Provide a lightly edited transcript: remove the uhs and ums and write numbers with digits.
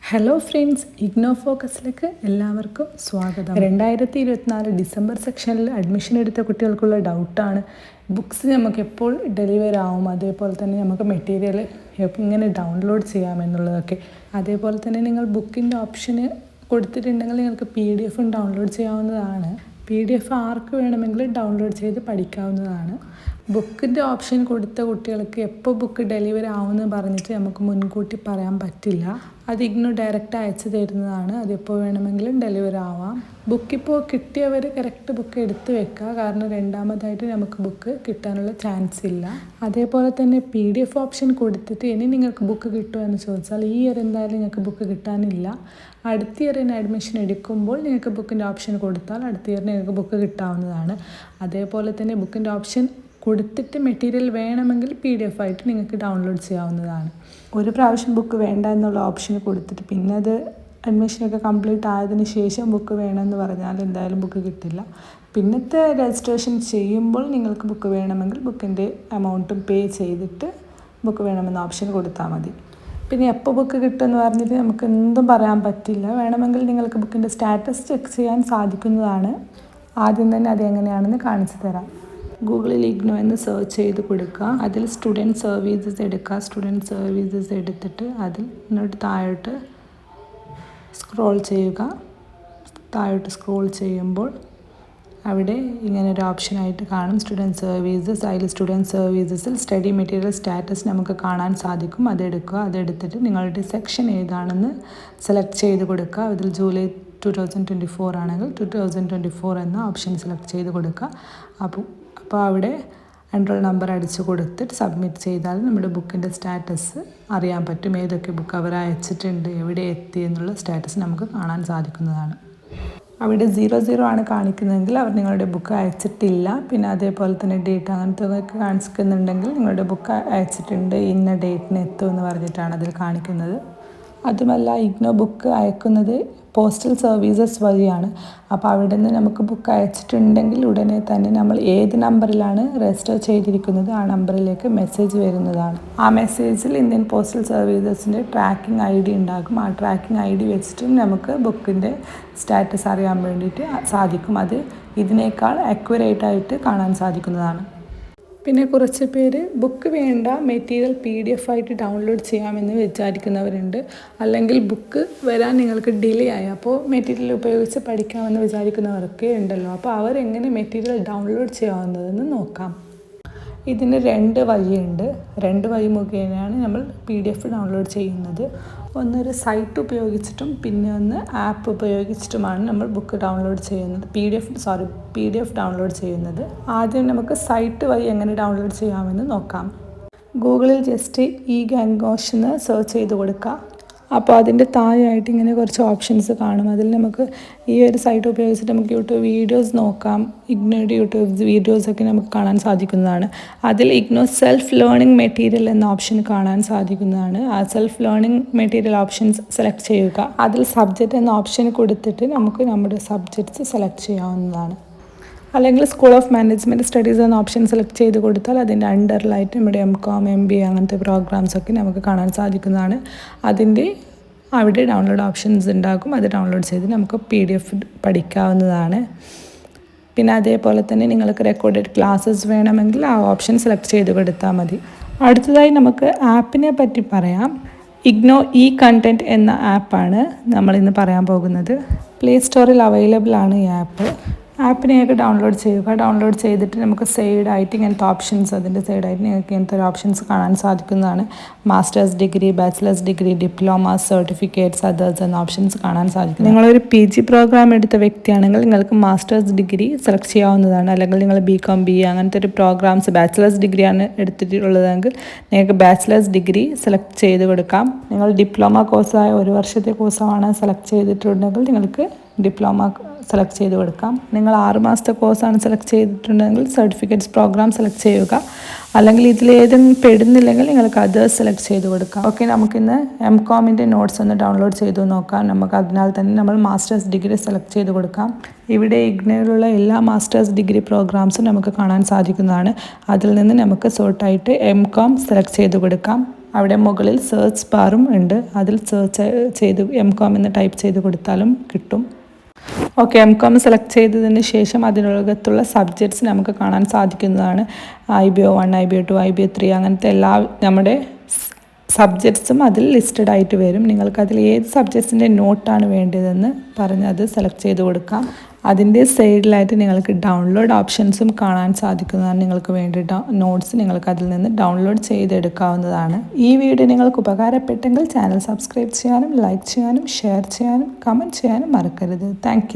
Hello friends, IGNOU ഫോക്കസിലേക്ക് എല്ലാവർക്കും സ്വാഗതം. 2024 December സെക്ഷനിൽ അഡ്മിഷൻ എടുത്ത കുട്ടികൾക്കുള്ള ഡൗട്ടാണ് ബുക്സ് നമുക്ക് എപ്പോൾ ഡെലിവർ ആവും, അതേപോലെ തന്നെ നമുക്ക് മെറ്റീരിയൽ എങ്ങനെ ഡൗൺലോഡ് ചെയ്യാമെന്നുള്ളതൊക്കെ. അതേപോലെ തന്നെ നിങ്ങൾ ബുക്കിൻ്റെ ഓപ്ഷന് കൊടുത്തിട്ടുണ്ടെങ്കിൽ നിങ്ങൾക്ക് PDF ഡൗൺലോഡ് ചെയ്യാവുന്നതാണ്. PDF ആർക്ക് വേണമെങ്കിലും ഡൗൺലോഡ് ചെയ്ത് പഠിക്കാവുന്നതാണ്. ബുക്കിൻ്റെ ഓപ്ഷൻ കൊടുത്ത കുട്ടികൾക്ക് എപ്പോൾ ബുക്ക് ഡെലിവറി ആവുമെന്ന് പറഞ്ഞിട്ട് നമുക്ക് മുൻകൂട്ടി പറയാൻ പറ്റില്ല. അത് ഇഗ്നോ ഡയറക്റ്റ് അയച്ചു തരുന്നതാണ്. അതെപ്പോൾ വേണമെങ്കിലും ഡെലിവറി ആവാം. ബുക്കിപ്പോൾ കിട്ടിയവർ കറക്റ്റ് ബുക്ക് എടുത്ത് വെക്കുക, കാരണം രണ്ടാമതായിട്ട് നമുക്ക് ബുക്ക് കിട്ടാനുള്ള ചാൻസ് ഇല്ല. അതേപോലെ തന്നെ PDF ഓപ്ഷൻ കൊടുത്തിട്ട് ഇനി നിങ്ങൾക്ക് ബുക്ക് കിട്ടുമെന്ന് ചോദിച്ചാൽ ഈ ഇയർ എന്തായാലും നിങ്ങൾക്ക് ബുക്ക് കിട്ടാനില്ല. അടുത്ത ഇയറിന് അഡ്മിഷൻ എടുക്കുമ്പോൾ നിങ്ങൾക്ക് ബുക്കിൻ്റെ ഓപ്ഷൻ കൊടുത്താൽ അടുത്ത ഇയറിന് നിങ്ങൾക്ക് ബുക്ക് കിട്ടാവുന്നതാണ്. അതേപോലെ തന്നെ ബുക്കിൻ്റെ ഓപ്ഷൻ കൊടുത്തിട്ട് മെറ്റീരിയൽ വേണമെങ്കിൽ PDF ആയിട്ട് നിങ്ങൾക്ക് ഡൗൺലോഡ് ചെയ്യാവുന്നതാണ്. ഒരു പ്രാവശ്യം ബുക്ക് വേണ്ട എന്നുള്ള ഓപ്ഷൻ കൊടുത്തിട്ട് പിന്നെ അത് അഡ്മിഷനൊക്കെ കംപ്ലീറ്റ് ആയതിനു ശേഷം ബുക്ക് വേണമെന്ന് പറഞ്ഞാൽ എന്തായാലും ബുക്ക് കിട്ടില്ല. പിന്നത്തെ രജിസ്ട്രേഷൻ ചെയ്യുമ്പോൾ നിങ്ങൾക്ക് ബുക്ക് വേണമെങ്കിൽ ബുക്കിൻ്റെ എമൗണ്ടും പേ ചെയ്തിട്ട് ബുക്ക് വേണമെന്ന ഓപ്ഷൻ കൊടുത്താൽ മതി. പിന്നെ എപ്പോൾ ബുക്ക് കിട്ടുമെന്ന് പറഞ്ഞിട്ട് നമുക്ക് എന്തും പറയാൻ പറ്റില്ല. വേണമെങ്കിൽ നിങ്ങൾക്ക് ബുക്കിൻ്റെ സ്റ്റാറ്റസ് ചെക്ക് ചെയ്യാൻ സാധിക്കുന്നതാണ്. ആദ്യം തന്നെ അതെങ്ങനെയാണെന്ന് കാണിച്ചു തരാം. ഗൂഗിളിൽ ഇഗ്നോ എന്ന് സെർച്ച് ചെയ്ത് കൊടുക്കുക. അതിൽ സ്റ്റുഡൻറ്റ് സർവീസസ് എടുക്കുക. സ്റ്റുഡൻറ്റ് സർവീസസ് എടുത്തിട്ട് അതിൽ എന്നിട്ട് താഴോട്ട് സ്ക്രോൾ ചെയ്യുക. താഴോട്ട് സ്ക്രോൾ ചെയ്യുമ്പോൾ അവിടെ ഇങ്ങനെ ഒരു ഓപ്ഷനായിട്ട് കാണും, സ്റ്റുഡൻറ്റ് സർവീസസ്. അതിൽ സ്റ്റുഡൻറ്റ് സർവീസസിൽ സ്റ്റഡി മെറ്റീരിയൽ സ്റ്റാറ്റസ് നമുക്ക് കാണാൻ സാധിക്കും. അതെടുക്കുക. അതെടുത്തിട്ട് നിങ്ങളുടെ സെക്ഷൻ ഏതാണെന്ന് സെലക്ട് ചെയ്ത് കൊടുക്കുക. അതിൽ ജൂലൈ 2024 ആണെങ്കിൽ 2024 എന്ന ഓപ്ഷൻ സെലക്ട് ചെയ്ത് കൊടുക്കുക. അപ്പോൾ അവിടെ എൻറോൾ നമ്പർ അടിച്ച് കൊടുത്തിട്ട് സബ്മിറ്റ് ചെയ്താൽ നമ്മുടെ ബുക്കിൻ്റെ സ്റ്റാറ്റസ് അറിയാൻ പറ്റും. ഏതൊക്കെ ബുക്ക് അവർ അയച്ചിട്ടുണ്ട്, എവിടെ എത്തി എന്നുള്ള സ്റ്റാറ്റസ് നമുക്ക് കാണാൻ സാധിക്കുന്നതാണ്. അവിടെ 00 ആണ് കാണിക്കുന്നതെങ്കിൽ അവർ നിങ്ങളുടെ ബുക്ക് അയച്ചിട്ടില്ല. പിന്നെ അതേപോലെ തന്നെ ഡേറ്റ് അങ്ങനത്തെ ഒക്കെ കാണിക്കുന്നുണ്ടെങ്കിൽ നിങ്ങളുടെ ബുക്ക് അയച്ചിട്ടുണ്ട്, ഇന്ന ഡേറ്റിന് എത്തും എന്ന് പറഞ്ഞിട്ടാണ് അതിൽ കാണിക്കുന്നത്. അതുമല്ല, ഇഗ്നോ ബുക്ക് അയക്കുന്നത് പോസ്റ്റൽ സർവീസസ് വഴിയാണ്. അപ്പോൾ അവിടെ നിന്ന് നമുക്ക് ബുക്ക് അയച്ചിട്ടുണ്ടെങ്കിൽ ഉടനെ തന്നെ നമ്മൾ ഏത് നമ്പറിലാണ് രജിസ്റ്റർ ചെയ്തിരിക്കുന്നത് ആ നമ്പറിലേക്ക് മെസ്സേജ് വരുന്നതാണ്. ആ മെസ്സേജിൽ ഇന്ത്യൻ പോസ്റ്റൽ സർവീസസിൻ്റെ ട്രാക്കിംഗ് ID ഉണ്ടാകും. ആ ട്രാക്കിംഗ് ID വെച്ചിട്ടും നമുക്ക് ബുക്കിൻ്റെ സ്റ്റാറ്റസ് അറിയാൻ വേണ്ടിയിട്ട് സാധിക്കും. അത് ഇതിനേക്കാൾ അക്യുറേറ്റ് ആയിട്ട് കാണാൻ സാധിക്കുന്നതാണ്. പിന്നെ കുറച്ച് പേര് ബുക്ക് വേണ്ട, മെറ്റീരിയൽ PDF ആയിട്ട് ഡൗൺലോഡ് ചെയ്യാമെന്ന് വിചാരിക്കുന്നവരുണ്ട്. അല്ലെങ്കിൽ ബുക്ക് വരാൻ നിങ്ങൾക്ക് ഡിലേ ആയി, അപ്പോൾ മെറ്റീരിയൽ ഉപയോഗിച്ച് പഠിക്കാമെന്ന് വിചാരിക്കുന്നവരൊക്കെ ഉണ്ടല്ലോ. അപ്പോൾ അവരെങ്ങനെ മെറ്റീരിയൽ ഡൗൺലോഡ് ചെയ്യാവുന്നതെന്ന് നോക്കാം. ഇതിന് 2 വഴിയുണ്ട്. 2 വഴി മുഖേനയാണ് നമ്മൾ PDF ഡൗൺലോഡ് ചെയ്യുന്നത്. ഒന്നൊരു സൈറ്റ് ഉപയോഗിച്ചിട്ടും പിന്നെ ഒന്ന് ആപ്പ് ഉപയോഗിച്ചിട്ടുമാണ് നമ്മൾ ബുക്ക് ഡൗൺലോഡ് ചെയ്യുന്നത്, PDF ഡൗൺലോഡ് ചെയ്യുന്നത്. ആദ്യം നമുക്ക് സൈറ്റ് വഴി എങ്ങനെ ഡൗൺലോഡ് ചെയ്യാമെന്ന് നോക്കാം. ഗൂഗിളിൽ ജസ്റ്റ് ഇഗ്നോഷ് എന്ന് സെർച്ച് ചെയ്ത് കൊടുക്കുക. അപ്പോൾ അതിൻ്റെ താഴെയായിട്ട് ഇങ്ങനെ കുറച്ച് ഓപ്ഷൻസ് കാണും. അതിൽ നമുക്ക് ഈ ഒരു സൈറ്റ് ഉപയോഗിച്ചിട്ട് നമുക്ക് യൂട്യൂബ് വീഡിയോസ് നോക്കാം. ഇഗ്നോയുടെ യൂട്യൂബ് വീഡിയോസൊക്കെ നമുക്ക് കാണാൻ സാധിക്കുന്നതാണ്. അതിൽ ഇഗ്നോ സെൽഫ് ലേണിംഗ് മെറ്റീരിയൽ എന്ന ഓപ്ഷൻ കാണാൻ സാധിക്കുന്നതാണ്. ആ self learning material options select ചെയ്യുക. അതിൽ സബ്ജക്റ്റ് എന്ന ഓപ്ഷൻ കൊടുത്തിട്ട് നമുക്ക് നമ്മുടെ സബ്ജക്ട്സ് സെലക്ട് ചെയ്യാവുന്നതാണ്. അല്ലെങ്കിൽ സ്കൂൾ ഓഫ് മാനേജ്മെൻറ്റ് സ്റ്റഡീസ് എന്ന ഓപ്ഷൻ സെലക്ട് ചെയ്ത് കൊടുത്താൽ അതിൻ്റെ അണ്ടറിലായിട്ട് നമ്മുടെ MCOM MBA അങ്ങനത്തെ പ്രോഗ്രാംസൊക്കെ നമുക്ക് കാണാൻ സാധിക്കുന്നതാണ്. അതിൻ്റെ അവിടെ ഡൗൺലോഡ് ഓപ്ഷൻസ് ഉണ്ടാകും. അത് ഡൗൺലോഡ് ചെയ്ത് നമുക്ക് PDF പഠിക്കാവുന്നതാണ്. പിന്നെ അതേപോലെ തന്നെ നിങ്ങൾക്ക് റെക്കോർഡഡ് ക്ലാസ്സസ് വേണമെങ്കിൽ ആ ഓപ്ഷൻ സെലക്ട് ചെയ്ത് കൊടുത്താൽ മതി. അടുത്തതായി നമുക്ക് ആപ്പിനെ പറ്റി പറയാം. ഇഗ്നോ കണ്ടൻറ്റ് എന്ന ആപ്പാണ് നമ്മളിന്ന് പറയാൻ പോകുന്നത്. പ്ലേ സ്റ്റോറിൽ അവൈലബിൾ ആണ് ഈ ആപ്പിനെയൊക്കെ ഡൗൺലോഡ് ചെയ്യുക. ഡൗൺലോഡ് ചെയ്തിട്ട് നമുക്ക് സൈഡായിട്ട് ഇങ്ങനത്തെ ഓപ്ഷൻസ്, അതിൻ്റെ സൈഡായിട്ട് നിങ്ങൾക്ക് ഇങ്ങനത്തെ ഒരു ഓപ്ഷൻസ് കാണാൻ സാധിക്കുന്നതാണ്. Masters degree, bachelors degree, diploma, certificates, others എന്ന ഓപ്ഷൻസ് കാണാൻ സാധിക്കും. നിങ്ങളൊരു PG പ്രോഗ്രാം എടുത്ത വ്യക്തിയാണെങ്കിൽ നിങ്ങൾക്ക് മാസ്റ്റേഴ്സ് ഡിഗ്രി സെലക്ട് ചെയ്യാവുന്നതാണ്. അല്ലെങ്കിൽ നിങ്ങൾ BCom BA അങ്ങനത്തെ ഒരു പ്രോഗ്രാംസ് ബാച്ചിലേഴ്സ് ഡിഗ്രിയാണ് എടുത്തിട്ടുള്ളതെങ്കിൽ നിങ്ങൾക്ക് ബാച്ചിലേഴ്സ് ഡിഗ്രി സെലക്ട് ചെയ്ത് കൊടുക്കാം. നിങ്ങൾ ഡിപ്ലോമ കോഴ്സായ 1 വർഷത്തെ കോഴ്സാണ് സെലക്ട് ചെയ്തിട്ടുണ്ടെങ്കിൽ നിങ്ങൾക്ക് ഡിപ്ലോമ സെലക്ട് ചെയ്ത് കൊടുക്കാം. നിങ്ങൾ 6 മാസത്തെ കോഴ്സാണ് സെലക്ട് ചെയ്തിട്ടുണ്ടെങ്കിൽ സർട്ടിഫിക്കറ്റ്സ് പ്രോഗ്രാം സെലക്ട് ചെയ്യുക. അല്ലെങ്കിൽ ഇതിലേതെങ്കിലും പെടുന്നില്ലെങ്കിൽ നിങ്ങൾക്ക് അത് സെലക്ട് ചെയ്ത് കൊടുക്കാം. ഓക്കെ, നമുക്കിന്ന് MCOMൻ്റെ നോട്ട്സ് ഒന്ന് ഡൗൺലോഡ് ചെയ്ത് നോക്കാം. നമുക്ക് അതിനാൽ തന്നെ നമ്മൾ മാസ്റ്റേഴ്സ് ഡിഗ്രി സെലക്ട് ചെയ്ത് കൊടുക്കാം. ഇവിടെ ഇഗ്നോയിലുള്ള എല്ലാ മാസ്റ്റേഴ്സ് ഡിഗ്രി പ്രോഗ്രാംസും നമുക്ക് കാണാൻ സാധിക്കുന്നതാണ്. അതിൽ നിന്ന് നമുക്ക് സോർട്ടായിട്ട് MCOM സെലക്ട് ചെയ്ത് കൊടുക്കാം. അവിടെ മുകളിൽ സെർച്ച് ബാറും ഉണ്ട്. അതിൽ സെർച്ച് ചെയ്ത് MCOM എന്ന് ടൈപ്പ് ചെയ്ത് കൊടുത്താലും കിട്ടും. ഓക്കെ, MCOM സെലക്ട് ചെയ്തതിന് ശേഷം അതിനകത്തുള്ള സബ്ജക്ട്സ് നമുക്ക് കാണാൻ സാധിക്കുന്നതാണ്. IBO 1, IBO 2, IBO 3 അങ്ങനത്തെ എല്ലാ നമ്മുടെ സബ്ജക്ട്സും അതിൽ ലിസ്റ്റഡ് ആയിട്ട് വരും. നിങ്ങൾക്കതിൽ ഏത് സബ്ജക്ട്സിൻ്റെ നോട്ടാണ് വേണ്ടതെന്ന് പറഞ്ഞ് അത് സെലക്ട് ചെയ്ത് കൊടുക്കാം. അതിൻ്റെ സൈഡിലായിട്ട് നിങ്ങൾക്ക് ഡൗൺലോഡ് ഓപ്ഷൻസും കാണാൻ സാധിക്കുന്നതാണ്. നിങ്ങൾക്ക് വേണ്ടി നോട്ട്സ് നിങ്ങൾക്ക് അതിൽ നിന്ന് ഡൗൺലോഡ് ചെയ്തെടുക്കാവുന്നതാണ്. ഈ വീഡിയോ നിങ്ങൾക്ക് ഉപകാരപ്പെട്ടെങ്കിൽ ചാനൽ സബ്സ്ക്രൈബ് ചെയ്യാനും ലൈക്ക് ചെയ്യാനും ഷെയർ ചെയ്യാനും കമൻറ്റ് ചെയ്യാനും മറക്കരുത്. താങ്ക്